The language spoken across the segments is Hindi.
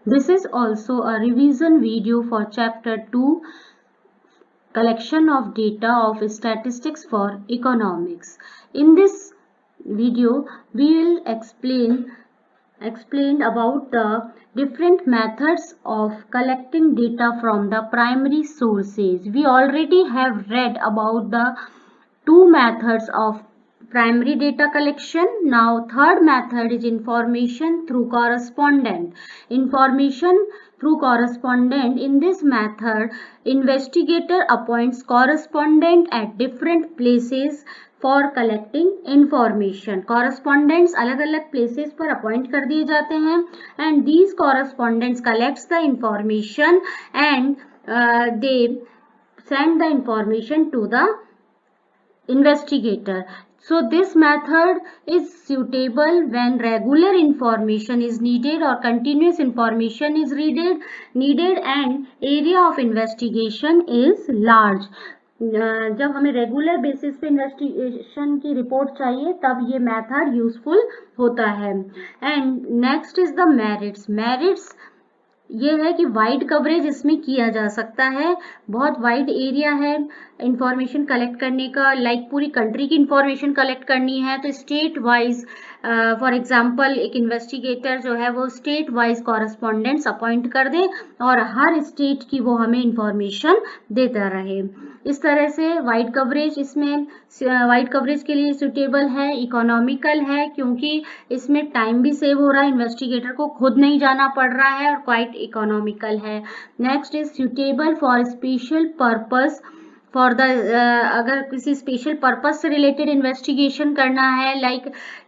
This is also a revision video for chapter 2, collection of data of statistics for economics. In this video, we will explain about the different methods of collecting data from the primary sources. We already have read about the two methods of primary data collection. Now third method is information through correspondent. Information through correspondent. In this method, investigator appoints correspondent at different places for collecting information. Correspondents अलग अलग प्लेसेस पर अपॉइंट कर दिए जाते हैं and these correspondents collects the information and they send the information to the investigator. So this method is suitable when regular information is needed or continuous information is needed and area of investigation is large. जब हमें रेगुलर बेसिस पे इन्वेस्टिगेशन की रिपोर्ट चाहिए तब ये मेथड यूजफुल होता है. And next is the merits ये है कि वाइड कवरेज इसमें किया जा सकता है. बहुत वाइड एरिया है इंफॉर्मेशन कलेक्ट करने का. लाइक पूरी कंट्री की इंफॉर्मेशन कलेक्ट करनी है तो स्टेट वाइज फॉर एग्जांपल एक इन्वेस्टिगेटर जो है वो स्टेट वाइज कॉरस्पॉन्डेंट्स अपॉइंट कर दे और हर स्टेट की वो हमें इंफॉर्मेशन देता रहे. इस तरह से वाइड कवरेज इसमें वाइड कवरेज के लिए सुटेबल है, इकोनॉमिकल है क्योंकि इसमें टाइम भी सेव हो रहा है, इन्वेस्टिगेटर को खुद नहीं जाना पड़ रहा है और क्वाइट इकोनॉमिकल है. Next is suitable for special purpose. For the अगर किसी स्पेशल पर्पस से रिलेटेड इन्वेस्टिगेशन करना है, like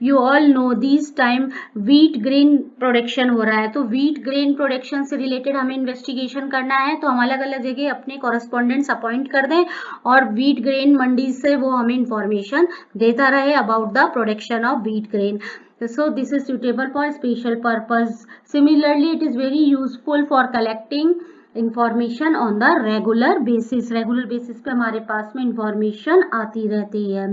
you all know this time wheat grain production हो रहा है तो व्हीट ग्रेन प्रोडक्शन से रिलेटेड हमें इन्वेस्टिगेशन करना है तो हम अलग अलग जगह अपने कॉरस्पॉन्डेंट्स अपॉइंट कर दें और व्हीट ग्रेन मंडी से वो हमें इंफॉर्मेशन देता रहे about the production of wheat grain. So this is suitable for special purpose. Similarly, it is very useful for collecting information on the regular basis. Regular basis पे हमारे पास में इंफॉर्मेशन आती रहती है.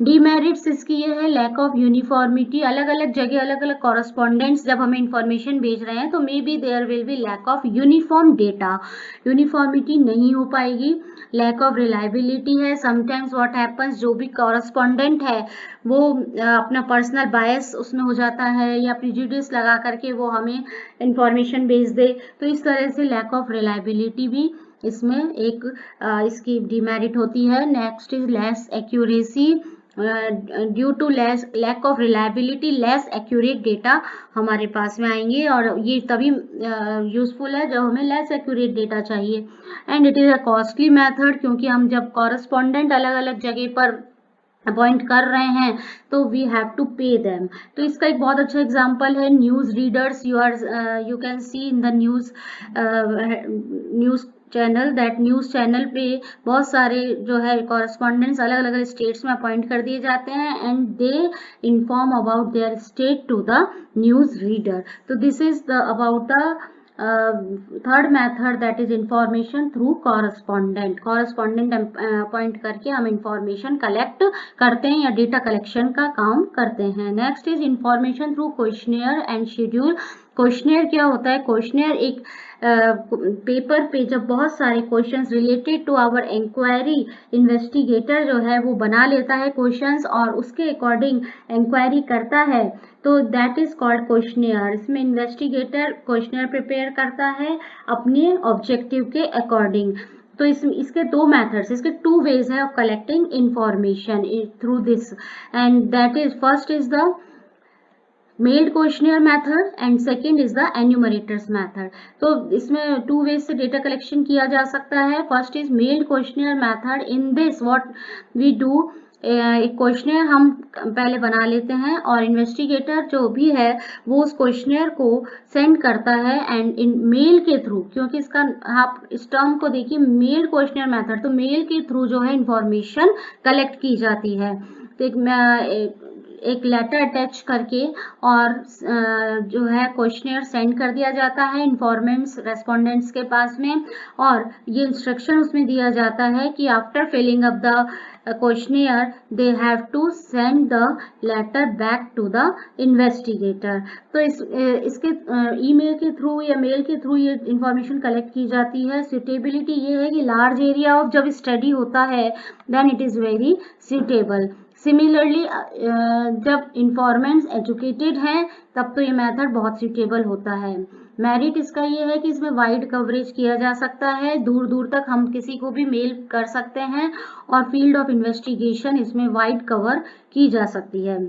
डीमेरिट्स इसकी ये है लैक ऑफ यूनिफॉर्मिटी. अलग अलग जगह अलग अलग कॉरस्पॉन्डेंट्स जब हमें इंफॉर्मेशन भेज रहे हैं तो may be there will be lack of uniform data. Uniformity नहीं हो पाएगी. लैक ऑफ रिलायबिलिटी है. समटाइम्स व्हाट हैपन्स जो भी कॉरस्पॉन्डेंट है वो अपना पर्सनल बायस उसमें हो जाता है या प्रिजुडिस लगा करके वो हमें इंफॉर्मेशन भेज दे तो इस तरह से लैक ऑफ रिलायबिलिटी भी इसमें एक इसकी डिमेरिट होती है. Next is less accuracy. Due to lack of reliability less accurate data हमारे पास में आएंगे और ये तभी यूजफुल है जब हमें लेस एक्यूरेट डेटा चाहिए. And it is a costly method क्योंकि हम जब कॉरस्पॉन्डेंट अलग अलग जगह पर अपॉइंट कर रहे हैं तो we have to pay them. तो इसका एक बहुत अच्छा एग्जांपल है news readers. You can see in the news channel that news channel पे बहुत सारे जो है कॉरस्पॉन्डेंट्स अलग अलग स्टेट्स में अपॉइंट कर दिए जाते हैं and they inform about their state to the news reader. तो this is the about the third method that is information through correspondent. Correspondent appoint करके हम इंफॉर्मेशन कलेक्ट करते हैं या डेटा कलेक्शन का काम करते हैं. Next is information through questionnaire and schedule. Questionnaire क्या होता है? क्वेश्चनियर एक पेपर पे जब बहुत सारे questions related to our inquiry investigator जो है वो बना लेता है क्वेश्चंस और उसके अकॉर्डिंग इंक्वायरी करता है तो दैट इज कॉल्ड क्वेश्चनियर. इसमें इन्वेस्टिगेटर क्वेश्चनियर प्रिपेयर करता है अपने ऑब्जेक्टिव के अकॉर्डिंग. तो इसके दो मेथड्स, इसके टू वेज है of collecting information through this and that is first is the mailed questionnaire method and second is the enumerators method. तो इसमें टू वेज से डेटा कलेक्शन किया जा सकता है. First is mailed questionnaire method. In this what we do, एक क्वेश्चनियर हम पहले बना लेते हैं और इन्वेस्टिगेटर जो भी है वो उस क्वेश्चनियर को सेंड करता है एंड इन मेल के थ्रू, क्योंकि इसका आप इस टर्म को देखिए मेल क्वेश्चनियर मेथड, तो मेल के थ्रू जो है इंफॉर्मेशन कलेक्ट की जाती है. तो एक लेटर अटैच करके और जो है क्वेश्चनियर सेंड कर दिया जाता है इन्फॉर्मेंट्स रेस्पोंडेंट्स के पास में, और ये इंस्ट्रक्शन उसमें दिया जाता है कि after filling up the questionnaire they have to send the letter back to the investigator। तो इसके ईमेल के थ्रू या मेल के थ्रू ये इंफॉर्मेशन कलेक्ट की जाती है। सुटेबिलिटी ये है कि लार्ज एरिया ऑफ जब स्टडी होता है then it is very suitable. Similarly जब इंफॉर्मेंट्स एजुकेटेड हैं तब तो ये मेथड बहुत सूटेबल होता है। मेरिट इसका ये है कि इसमें वाइड कवरेज किया जा सकता है, दूर दूर तक हम किसी को भी मेल कर सकते हैं, और फील्ड ऑफ इन्वेस्टिगेशन इसमें वाइड कवर की जा सकती है।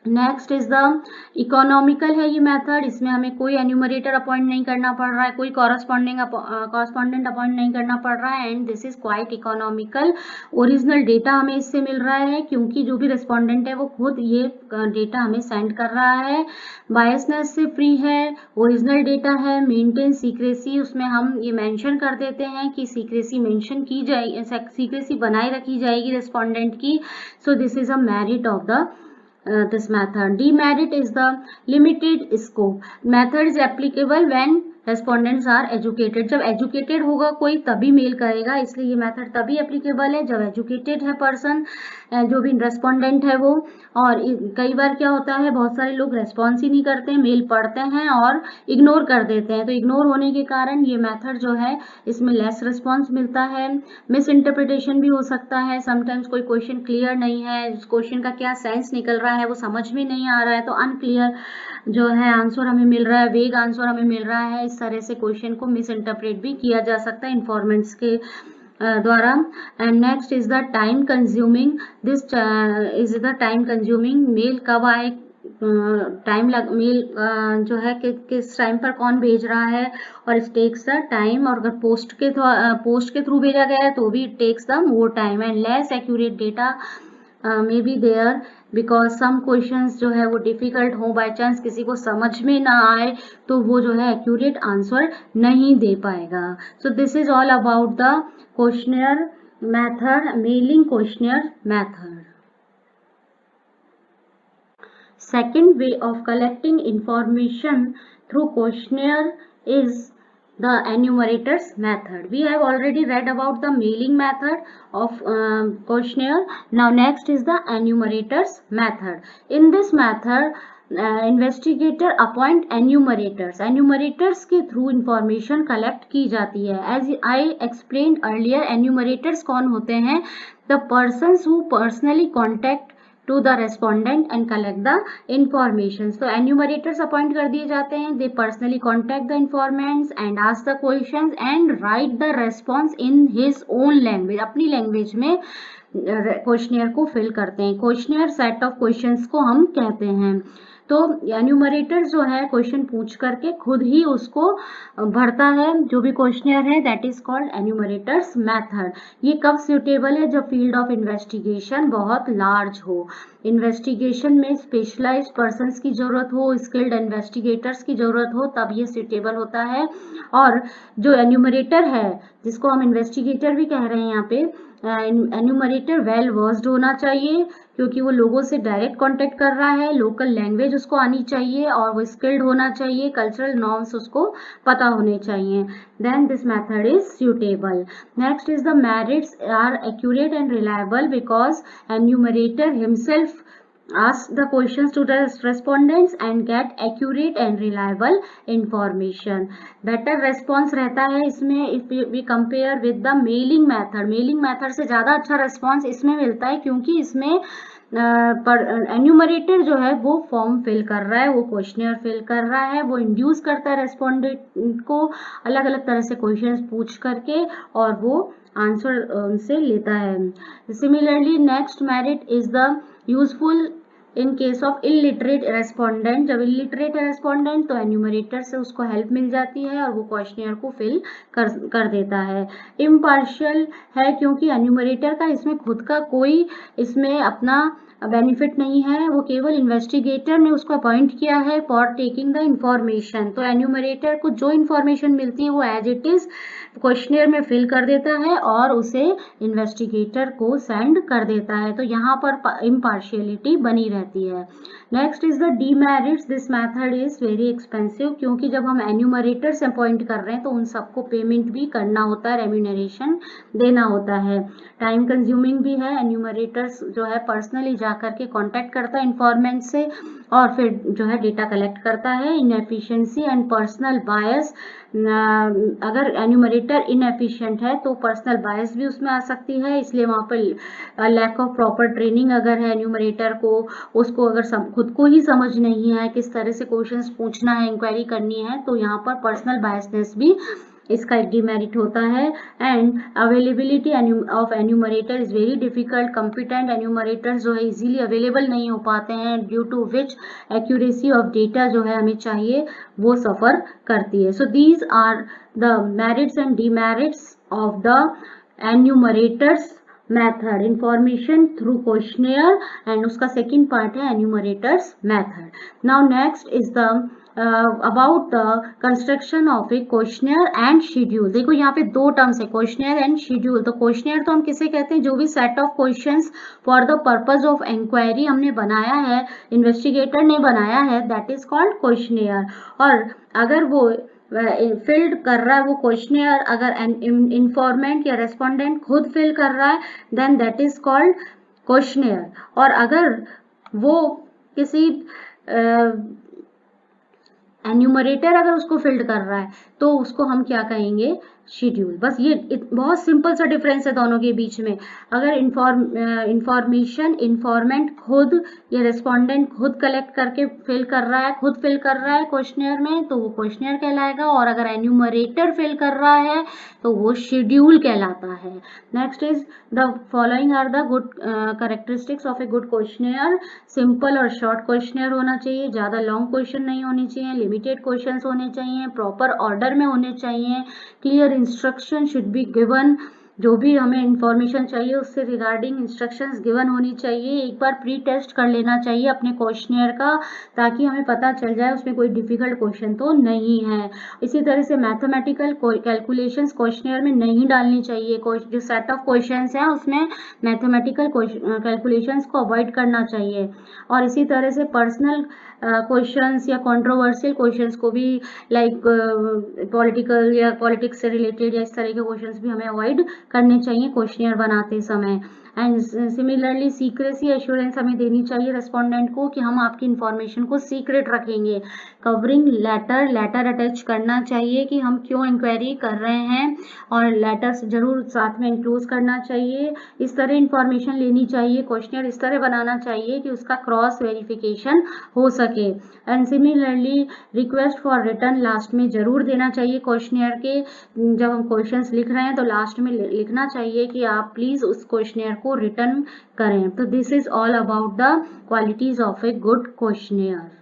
नेक्स्ट इज द इकोनॉमिकल है ये मेथड। इसमें हमें कोई एन्यूमरेटर अपॉइंट नहीं करना पड़ रहा है, कोई कॉरस्पॉन्डेंट अपॉइंट नहीं करना पड़ रहा है, and this is quite economical. Original data हमें इससे मिल रहा है क्योंकि जो भी रिस्पॉन्डेंट है वो खुद ये डेटा हमें सेंड कर रहा है। बायसनेस से फ्री है, ओरिजिनल डेटा है, मेंटेन सीक्रेसी, उसमें हम ये मेंशन कर देते हैं कि सीक्रेसी मेंशन की जाएगी, सीक्रेसी बनाए रखी जाएगी रिस्पॉन्डेंट की। So this is a merit of the this method. Demerit is the limited scope. Method is applicable when respondents are educated. जब एजुकेटेड होगा कोई तभी मेल करेगा, इसलिए ये मेथड तभी एप्लीकेबल है जब एजुकेटेड है पर्सन, जो भी रेस्पोंडेंट है वो। और कई बार क्या होता है, बहुत सारे लोग रेस्पॉन्स ही नहीं करते, मेल पढ़ते हैं और इग्नोर कर देते हैं, तो इग्नोर होने के कारण ये मेथड जो है इसमें लेस रिस्पॉन्स मिलता है। मिस इंटरप्रिटेशन भी हो सकता है, समटाइम्स कोई क्वेश्चन क्लियर नहीं है, उस क्वेश्चन का क्या सेंस निकल रहा है वो समझ में नहीं आ रहा है, तो अनक्लियर जो है आंसर हमें मिल रहा है, वेग आंसर हमें मिल रहा है। इस तरह से क्वेश्चन को मिस इंटरप्रेट भी किया जा सकता है इन्फॉर्मेंट्स के द्वारा। And next is the time consuming. This is the time consuming. Mail कब आए, मेल जो है किस टाइम पर कौन भेज रहा है, और इट टेक्स द टाइम। और अगर पोस्ट के थ्रू भेजा गया है तो भी it takes the more time. And less accurate data may be there because some questions जो है वो डिफिकल्ट हो, बाय चांस किसी को समझ में ना आए तो वो जो है एक्यूरेट आंसर नहीं दे पाएगा। So this is all about the questionnaire method, mailing questionnaire method. Second way of collecting information through questionnaire is the enumerators method. We have already read about the mailing method of questionnaire. Now next is the enumerators method. In this method, investigator appoint enumerators. Enumerators के through information collect की जाती है. As I explained earlier, enumerators कौन होते हैं? The persons who personally contact to the respondent and collect the information. So enumerators appoint कर दिए जाते हैं. They personally contact the informants and ask the questions and write the response in his own language. अपनी लैंग्वेज में क्वेश्चनियर को फिल करते हैं. क्वेश्चनियर सेट ऑफ क्वेश्चंस को हम कहते हैं. तो एन्यूमरेटर जो है क्वेश्चन पूछ करके खुद ही उसको भरता है जो भी क्वेश्चनियर है, that is called enumerators method. ये कब सूटेबल है? जब फील्ड ऑफ इन्वेस्टिगेशन बहुत लार्ज हो, इन्वेस्टिगेशन में स्पेशलाइज्ड पर्सन्स की जरूरत हो, स्किल्ड इन्वेस्टिगेटर्स की जरूरत हो, तब ये सूटेबल होता है. और जो एन्यूमरेटर है जिसको हम इन्वेस्टिगेटर भी कह रहे हैं यहाँ पे, एन्यूमरेटर वेल वर्स्ड होना चाहिए क्योंकि वो लोगों से डायरेक्ट कांटेक्ट कर रहा है, लोकल लैंग्वेज उसको आनी चाहिए और वो स्किल्ड होना चाहिए, कल्चरल नॉर्म्स उसको पता होने चाहिए. Then this method is suitable. Next is the merits are accurate and reliable because enumerator himself ask the questions to the respondents and get accurate and reliable information. better response रहता है इसमें if we compare with the mailing method. mailing method से ज़्यादा अच्छा response इसमें मिलता है क्योंकि इसमें एन्यूमरेटर जो है वो फॉर्म फिल कर रहा है, वो क्वेश्चनियर फिल कर रहा है, वो इंड्यूस करता है रेस्पोंडेंट को अलग अलग तरह से क्वेश्चंस पूछ करके और वो आंसर उनसे लेता है. Similarly next merit is the useful in case of illiterate respondent. जब इलिटरेट है रेस्पोंडेंट तो एन्यूमरेटर से उसको हेल्प मिल जाती है और वो क्वेश्चनियर को फिल कर देता है. इम्पार्शियल है क्योंकि एन्यूमरेटर का इसमें खुद का कोई इसमें अपना बेनिफिट नहीं है, वो केवल इन्वेस्टिगेटर ने उसको अपॉइंट किया है फॉर टेकिंग द इंफॉर्मेशन. तो एन्यूमरेटर को जो इंफॉर्मेशन मिलती है वो एज इट इज क्वेश्चनियर में फिल कर देता है और उसे इन्वेस्टिगेटर को सेंड कर देता है. तो यहाँ पर इम्पार्शियलिटी बनी रहती है। Next is the demerits, this method is very expensive, क्योंकि जब हम एन्यूमरेटर्स अपॉइंट कर रहे हैं तो उन सबको पेमेंट भी करना होता है, रेम्यूनरेशन देना होता है। टाइम कंज्यूमिंग भी है, एन्यूमरेटर्स जो है पर्सनली जा करके कॉन्टेक्ट करता है इन्फॉर्मेंट से और फिर जो है डेटा कलेक्ट करता है। इनएफिशिएंसी एंड पर्सनल बायस, अगर एन्यूमरेटर इनएफिशिएंट है तो पर्सनल बायस भी उसमें आ सकती है, इसलिए वहाँ पर लैक ऑफ प्रॉपर ट्रेनिंग अगर है एन्यूमरेटर को, उसको अगर खुद को ही समझ नहीं है किस तरह से क्वेश्चंस पूछना है, इंक्वायरी करनी है, तो यहाँ पर पर्सनल बायसनेस भी इसका एक डिमेरिट होता है। And availability of enumerator is very difficult, competent enumerators जो है इजीली अवेलेबल नहीं हो पाते हैं, due to which accuracy of data जो है हमें चाहिए वो सफर करती है। So these are the merits and demerits of the enumerators method, information through questionnaire, and उसका सेकेंड पार्ट है enumerators method. Now next is the about the construction of a questionnaire and schedule. देखो यहाँ पे दो टर्म्स है, क्वेश्चनेयर एंड शेड्यूल। तो क्वेश्चनेयर तो हम किसे कहते हैं, जो भी set of questions for the purpose of inquiry हमने बनाया है, इन्वेस्टिगेटर ने बनाया है, दैट इज कॉल्ड क्वेश्चनेयर। और अगर वो फिल्ड कर रहा है वो क्वेश्चनेयर, अगर इंफॉर्मेंट या रेस्पोंडेंट खुद फिल कर रहा है, then that is called questionnaire. और अगर वो किसी एन्यूमरेटर अगर उसको फिल्ड कर रहा है तो उसको हम क्या कहेंगे, शेड्यूल। बस ये बहुत सिंपल सा डिफरेंस है दोनों के बीच में। अगर इंफॉर्मेशन इन्फॉर्मेंट खुद या रेस्पोंडेंट खुद कलेक्ट करके फिल कर रहा है, खुद फिल कर रहा है क्वेश्चनेयर में, तो वो क्वेश्चनेयर कहलाएगा। और अगर एन्यूमरेटर फिल कर रहा है तो वो शेड्यूल कहलाता है। Next is the following are the good characteristics of a good questionnaire. Simple और शॉर्ट क्वेश्चनेयर होना चाहिए, ज्यादा लॉन्ग क्वेश्चन नहीं होने चाहिए, लिमिटेड क्वेश्चंस होने चाहिए, प्रॉपर ऑर्डर में होने चाहिए, clear instruction should be given, जो भी हमें इंफॉर्मेशन चाहिए उससे रिगार्डिंग इंस्ट्रक्शंस गिवन होनी चाहिए। एक बार प्री टेस्ट कर लेना चाहिए अपने क्वेश्चनेयर का, ताकि हमें पता चल जाए उसमें कोई डिफिकल्ट क्वेश्चन तो नहीं है। इसी तरह से मैथमेटिकल कैलकुलेशंस क्वेश्चनेयर में नहीं डालनी चाहिए, जो सेट ऑफ क्वेश्चंस हैं उसमें मैथमेटिकल कैलकुलेशंस को अवॉइड करना चाहिए। और इसी तरह से पर्सनल क्वेश्चंस या कंट्रोवर्शियल क्वेश्चंस को भी, लाइक पॉलिटिकल या पॉलिटिक्स से रिलेटेड या इस तरह के क्वेश्चंस भी हमें अवॉइड करने चाहिए क्वेश्चनेयर बनाते समय। एंड सिमिलरली सीक्रेसी एश्योरेंस हमें देनी चाहिए रेस्पोंडेंट को कि हम आपकी इंफॉर्मेशन को सीक्रेट रखेंगे। कवरिंग लेटर अटैच करना चाहिए कि हम क्यों इंक्वायरी कर रहे हैं, और लेटर्स जरूर साथ में इंक्लूड करना चाहिए। इस तरह इंफॉर्मेशन लेनी चाहिए, क्वेश्चनर इस तरह बनाना चाहिए कि उसका क्रॉस वेरिफिकेशन हो सके। And similarly request for return last में जरूर देना चाहिए क्वेश्चनर के। जब हम क्वेश्चंस लिख रहे हैं तो लास्ट में लिखना चाहिए कि आप प्लीज उस क्वेश्चनर को रिटर्न करें। तो this is all about the qualities of a good questionnaire.